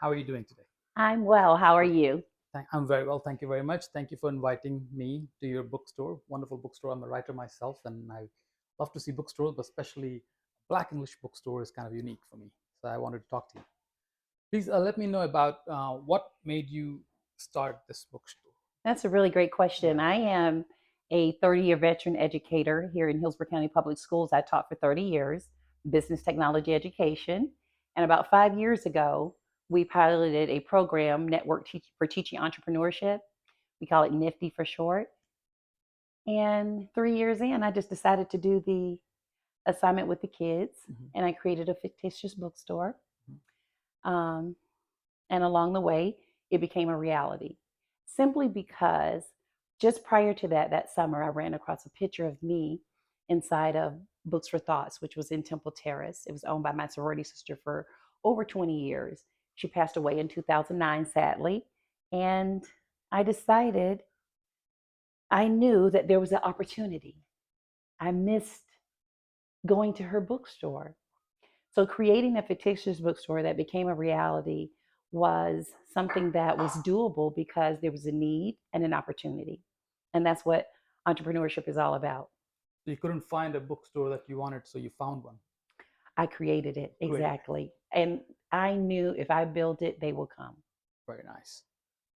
How are you doing today? I'm well. How are you? I'm very well. Thank you very much. Thank you for inviting me to your bookstore. Wonderful bookstore. I'm a writer myself, and I love to see bookstores, but especially Black English Bookstore is kind of unique for me. So I wanted to talk to you. Please let me know about what made you start this bookstore. That's a really great question. Yeah. I am a 30-year veteran educator here in Hillsborough County Public Schools. I taught for 30 years, business technology education. And about 5 years ago, we piloted a program, for Teaching Entrepreneurship. We call it NIFTY for short. And 3 years in, I just decided to do the assignment with the kids, Mhm. and I created a fictitious bookstore. Mhm. Um, And along the way, it became a reality simply because just prior to that summer, I ran across a picture of me inside of Books for Thoughts, which was in Temple Terrace. It was owned by my sorority sister for over 20 years. She passed away in 2009, sadly. And I decided I knew that there was an opportunity. I missed going to her bookstore. So creating a fictitious bookstore that became a reality was something that was doable because there was a need and an opportunity. And that's what entrepreneurship is all about. So you couldn't find a bookstore that you wanted, so you found one. I created it Great. exactly. And I knew if I built it, they will come. Very nice.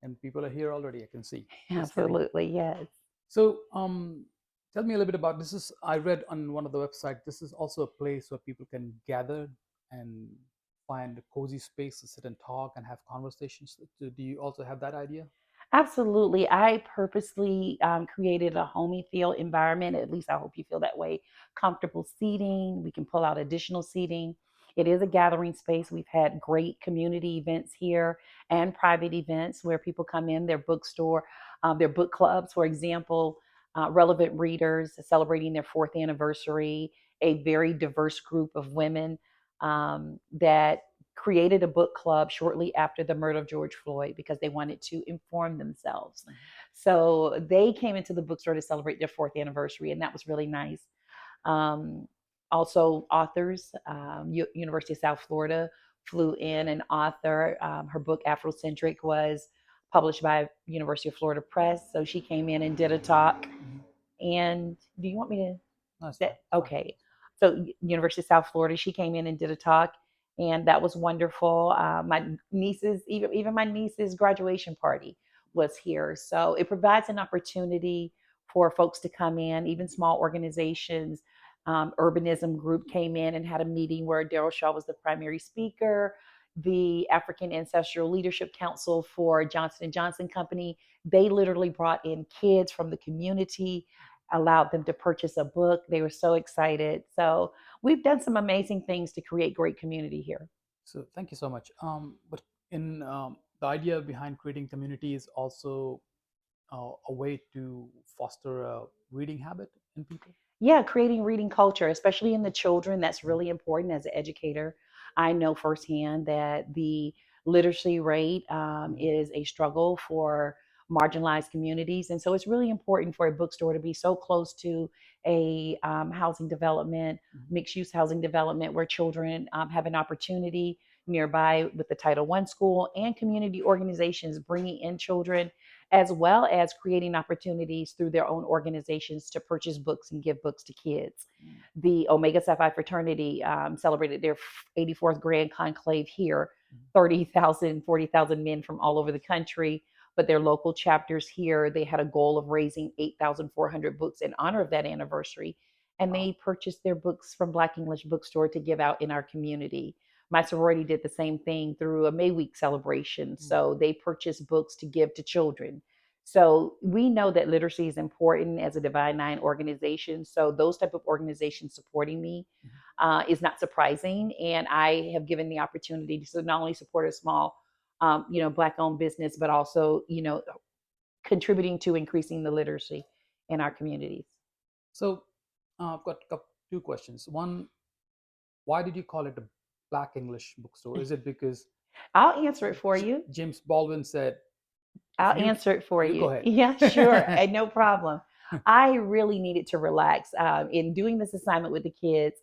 And people are here already. I can see. Just getting. Absolutely, yes. So, tell me a little bit about this. Is I read on one of the websites. This is also a place where people can gather and find a cozy space to sit and talk and have conversations. Do you also have that idea? Absolutely. I purposely created a homey feel environment. At least I hope you feel that way. Comfortable seating. We can pull out additional seating. It is a gathering space. We've had great community events here and private events where people come in, their bookstore, their book clubs, for example, relevant readers celebrating their fourth anniversary, a very diverse group of women that created a book club shortly after the murder of George Floyd because they wanted to inform themselves. Mhm. So they came into the bookstore to celebrate their fourth anniversary, and that was really nice. Um, Also, authors, University of South Florida flew in an author. Her book Afrocentric was published by University of Florida Press, so she came in and did a talk. Mhm. And do you want me to No, it's fine. that It's fine. okay. So University of South Florida, she came in and did a talk, and that was wonderful. My nieces, even my niece's graduation party was here. So it provides an opportunity for folks to come in, even small organizations. Urbanism Group came in and had a meeting where Daryl Shaw was the primary speaker. The African Ancestral Leadership Council for Johnson and Johnson Company, they literally brought in kids from the community, allowed them to purchase a book. They were so excited. So we've done some amazing things to create great community here. So thank you so much. But in the idea behind creating community is also a way to foster a reading habit in people. Yeah, creating reading culture, especially in the children, that's really important as an educator. I know firsthand that the literacy rate Mhm. is a struggle for marginalized communities. And so it's really important for a bookstore to be so close to a housing development, Mhm. mixed use housing development, where children have an opportunity nearby with the Title I school and community organizations bringing in children, as well as creating opportunities through their own organizations to purchase books and give books to kids. Mhm. The Omega Psi Phi fraternity celebrated their 84th Grand Conclave here, Mhm. 30,000, 40,000 men from all over the country. But their local chapters here, they had a goal of raising 8,400 books in honor of that anniversary. And Wow. they purchased their books from Black English Bookstore to give out in our community. My sorority did the same thing through a May Week celebration. Mhm. So they purchased books to give to children. So we know that literacy is important as a Divine Nine organization. So those type of organizations supporting me Mhm. is not surprising, and I have given the opportunity to not only support a small, Black-owned business, but also, contributing to increasing the literacy in our communities. So I've got two questions. One, why did you call it a Black English bookstore? Is it because I'll answer it for you. James Baldwin said, "If I'll you answer it for you go you. ahead." Yeah, sure. And no problem. I really needed to relax. In doing this assignment with the kids,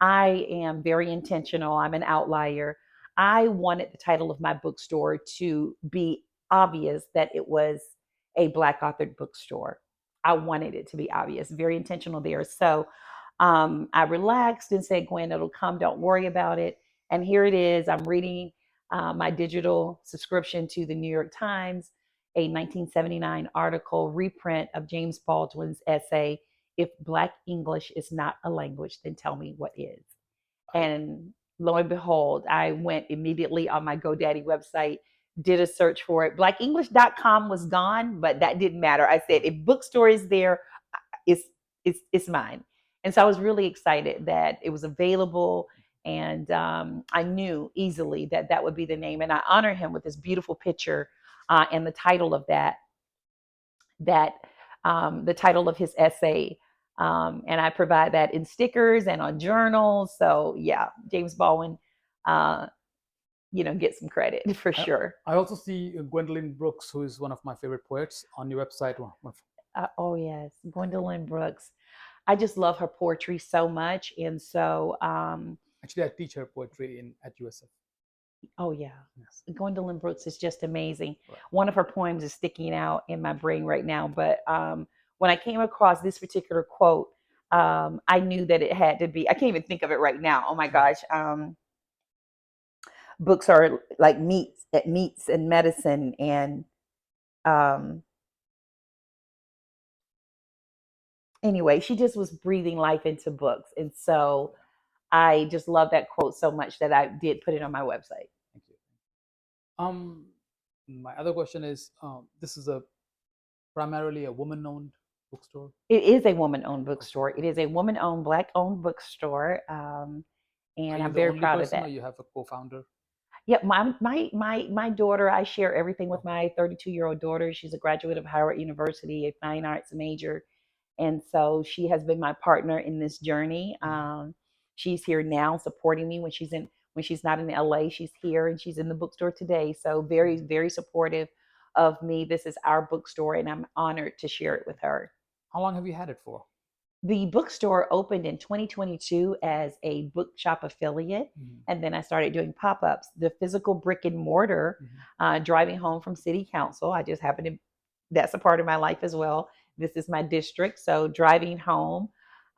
I am very intentional. I'm an outlier. I wanted the title of my bookstore to be obvious that it was a Black authored bookstore. I wanted it to be obvious, very intentional there. So I relaxed and said, Gwen, it'll come. Don't worry about it. And here it is. I'm reading my digital subscription to the New York Times, a 1979 article reprint of James Baldwin's essay, If Black English is not a language, then tell me what is. I, And lo and behold, I went immediately on my GoDaddy website, did a search for it. Blackenglish.com was gone, but that didn't matter. I said, if bookstore is there, it's it's mine. And so I was really excited that it was available, and I knew easily that that would be the name. And I honor him with this beautiful picture and the title of that the title of his essay. And I provide that in stickers and on journals. So yeah, James Baldwin, uh, get some credit for I, sure. I also see Gwendolyn Brooks, who is one of my favorite poets, on your website. Oh yes, Gwendolyn Brooks. I just love her poetry so much, and so Actually, I teach her poetry at USF. oh yeah, Yes. Gwendolyn Brooks is just amazing. Right. One of her poems is sticking out in my brain right now. But when I came across this particular quote, I knew that it had to be. I can't even think of it right now. Oh my gosh. Books are like meats and medicine, and um, anyway, she just was breathing life into books, and so I just love that quote so much that I did put it on my website. Thank you. Um, my other question is, this is a primarily a woman-owned bookstore. It is a woman-owned Okay. bookstore. It is a woman-owned, Black-owned bookstore, Are and you I'm the very only proud of person, or that. you have a co-founder? Yeah, my daughter. I share everything with Oh, my 32-year-old daughter. She's a graduate of Howard University, a fine arts major, and so she has been my partner in this journey. She's here now, supporting me when she's not in LA. She's here and she's in the bookstore today. So very very supportive of me. This is our bookstore, and I'm honored to share it with her. how long have you had it for? The bookstore opened in 2022 as a bookshop affiliate, Mhm. and then I started doing pop-ups. The physical brick and mortar, Mhm. driving home from city council, I just happen to, that's a part of my life as well. This is my district, so driving home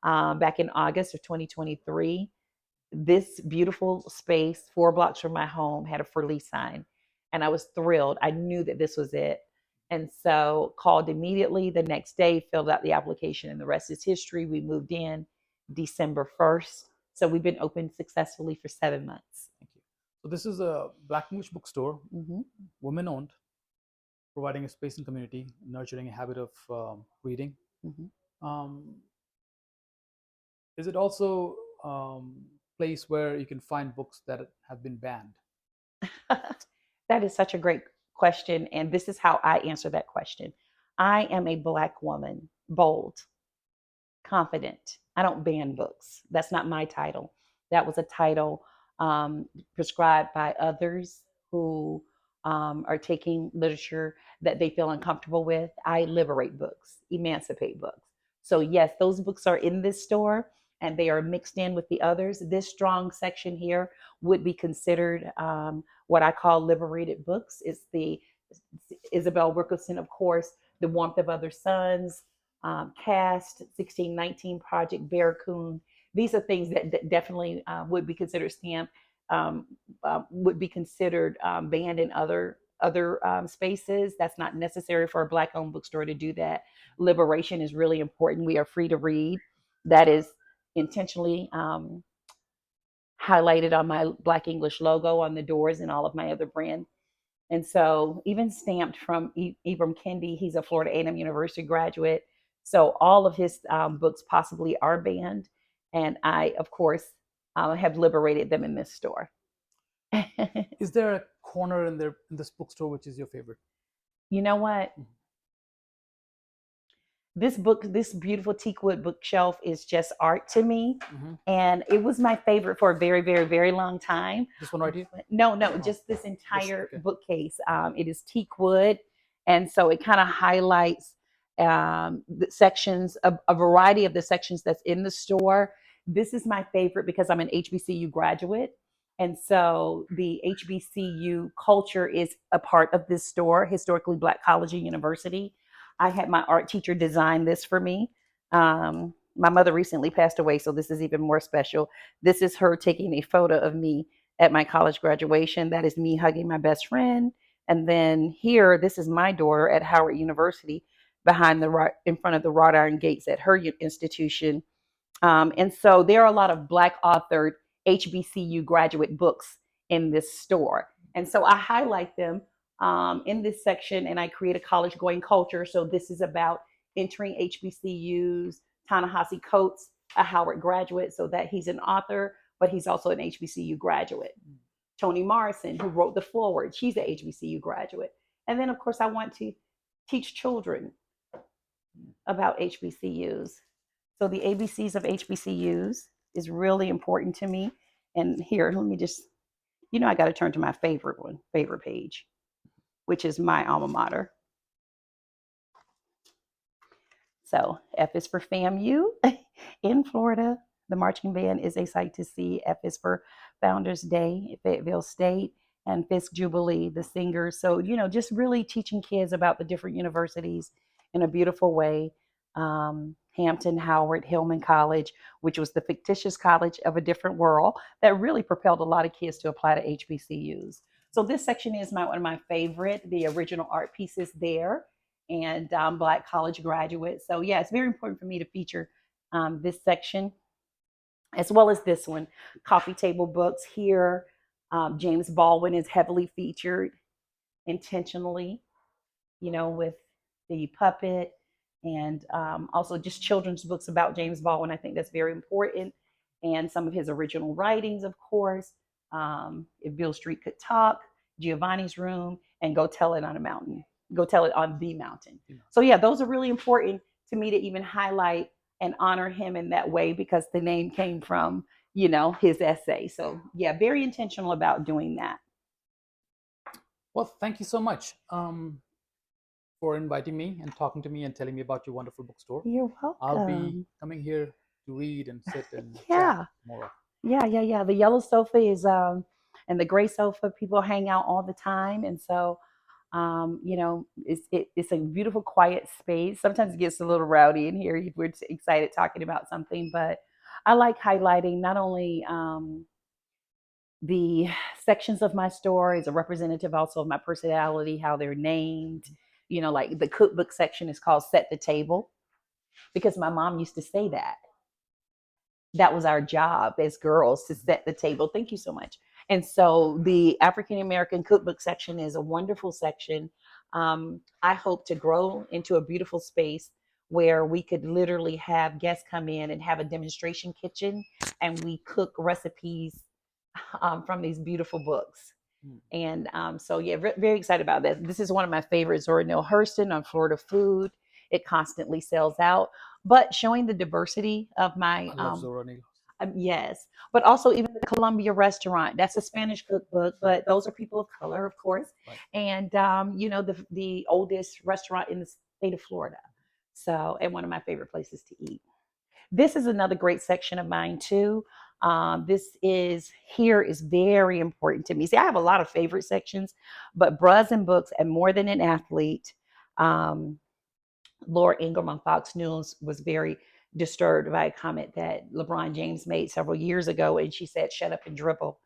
back in August of 2023, this beautiful space 4 blocks from my home had a for lease sign, and I was thrilled. I knew that this was it, and so called immediately the next day, filled out the application, and the rest is history. We moved in December 1st, so we've been open successfully for 7 months. Thank you. So this is a Black English bookstore, Hmm. women-owned, providing a space and community, nurturing a habit of reading. Hmm. Um, is it also place where you can find books that have been banned? That is such a great question, and this is how I answer that question. I am a Black woman, bold, confident. I don't ban books. That's not my title. That was a title prescribed by others who are taking literature that they feel uncomfortable with. I liberate books, emancipate books. So, yes, those books are in this store and they are mixed in with the others. This strong section here would be considered what I call liberated books. It's the Isabel Wilkerson, of course, The Warmth of Other Suns, Cast, 1619 Project, Barracoon. These are things that definitely would be considered stamp, would be considered banned in other spaces. That's not necessary for a Black-owned bookstore to do that. Liberation is really important. We are free to read. That is intentionally highlighted on my Black English logo on the doors and all of my other brand. And so, even stamped from Ibram Kendi, he's a Florida A&M University graduate. So, all of his books possibly are banned. And I, of course, have liberated them in this store. Is there a corner in this bookstore which is your favorite? You know what? Mhm. This beautiful teakwood bookshelf is just art to me. Mhm. And it was my favorite for a very, very, very long time. This one right here? No, no, Oh, just this this, entire okay. bookcase. Okay. It is teak wood, and so it kind of highlights the sections, a variety of the sections that's in the store. This is my favorite because I'm an HBCU graduate, And so the HBCU culture is a part of this store, Historically Black College and University. I had my art teacher design this for me. My mother recently passed away, so this is even more special. This is her taking a photo of me at my college graduation. That is me hugging my best friend. And then here, this is my daughter at Howard University behind in front of the wrought iron gates at her institution. And so there are a lot of Black authored HBCU graduate books in this store. And so I highlight them in this section, and I create a college going culture. So this is about entering HBCUs. Ta-Nehisi Coates, a Howard graduate, so that he's an author, but he's also an HBCU graduate. Toni Morrison, who wrote the foreword, she's an HBCU graduate. And then, of course, I want to teach children about HBCUs. So the ABCs of HBCUs is really important to me. And here, let me just, I got to turn to my favorite page, which is my alma mater. So F is for FAMU in Florida. The marching band is a sight to see. F is for Founders Day, Fayetteville State, and Fisk Jubilee, the singers. So, just really teaching kids about the different universities in a beautiful way. Hampton, Howard, Hillman College, which was the fictitious college of a different world that really propelled a lot of kids to apply to HBCUs. So this section is one of my favorite, the original art pieces there, and Black college graduates. So yeah, it's very important for me to feature this section, as well as this one, coffee table books here. James Baldwin is heavily featured intentionally, with the puppet, and also just children's books about James Baldwin. I think that's very important. And some of his original writings, of course, If Beale Street Could Talk, Giovanni's Room, and Go Tell It on a Mountain. Go Tell It on the Mountain. So yeah, those are really important to me to even highlight and honor him in that way, because the name came from, his essay. So yeah, very intentional about doing that. Well, thank you so much for inviting me and talking to me and telling me about your wonderful bookstore. You're I'll be welcome. coming here to read and sit and chat Yeah. more. Yeah. The yellow sofa is and the gray sofa, people hang out all the time. And so it's a beautiful quiet space. Sometimes it gets a little rowdy in here if we're excited talking about something, but I like highlighting not only the sections of my store is a representative also of my personality, how they're named. Like the cookbook section is called Set the Table, because my mom used to say that was our job as girls, to set the table. Thank you so much. And so the African American cookbook section is a wonderful section. I hope to grow into a beautiful space where we could literally have guests come in and have a demonstration kitchen, and we cook recipes from these beautiful books. And so, yeah, very excited about that. This is one of my favorites, Zora Neale Hurston on Florida food. It constantly sells out, but showing the diversity of my, I love Zora Neale. yes, but also even the Columbia restaurant. That's a Spanish cookbook, but those are people of color, of course. Right. And, the oldest restaurant in the state of Florida. So, and one of my favorite places to eat. This is another great section of mine too. This is very important to me. See, I have a lot of favorite sections, but Bras and Books and More Than an Athlete. Laura Ingraham on Fox News was very disturbed by a comment that LeBron James made several years ago, and she said, "Shut up and dribble."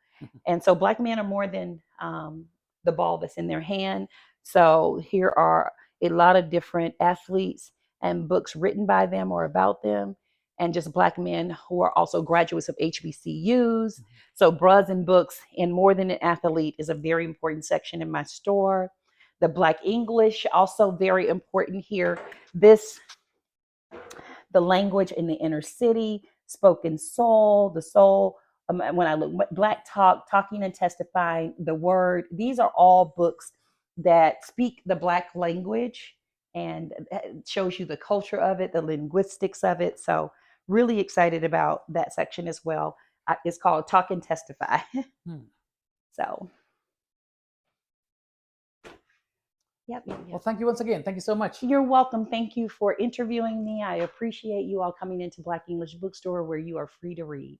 And so, Black men are more than the ball that's in their hand. So here are a lot of different athletes and books written by them or about them, and just Black men who are also graduates of HBCUs. So Bras and Books and More Than an Athlete is a very important section in my store. The Black English, also very important here. The language in the inner city, spoken soul, the soul. When I look, Black Talk, Talking and Testifying, the Word. These are all books that speak the Black language, and it shows you the culture of it, the linguistics of it. So really excited about that section as well. It's called Talk and Testify. So, yep. Well, thank you once again. Thank you so much. You're welcome. Thank you for interviewing me. I appreciate you all coming into Black English Bookstore, where you are free to read.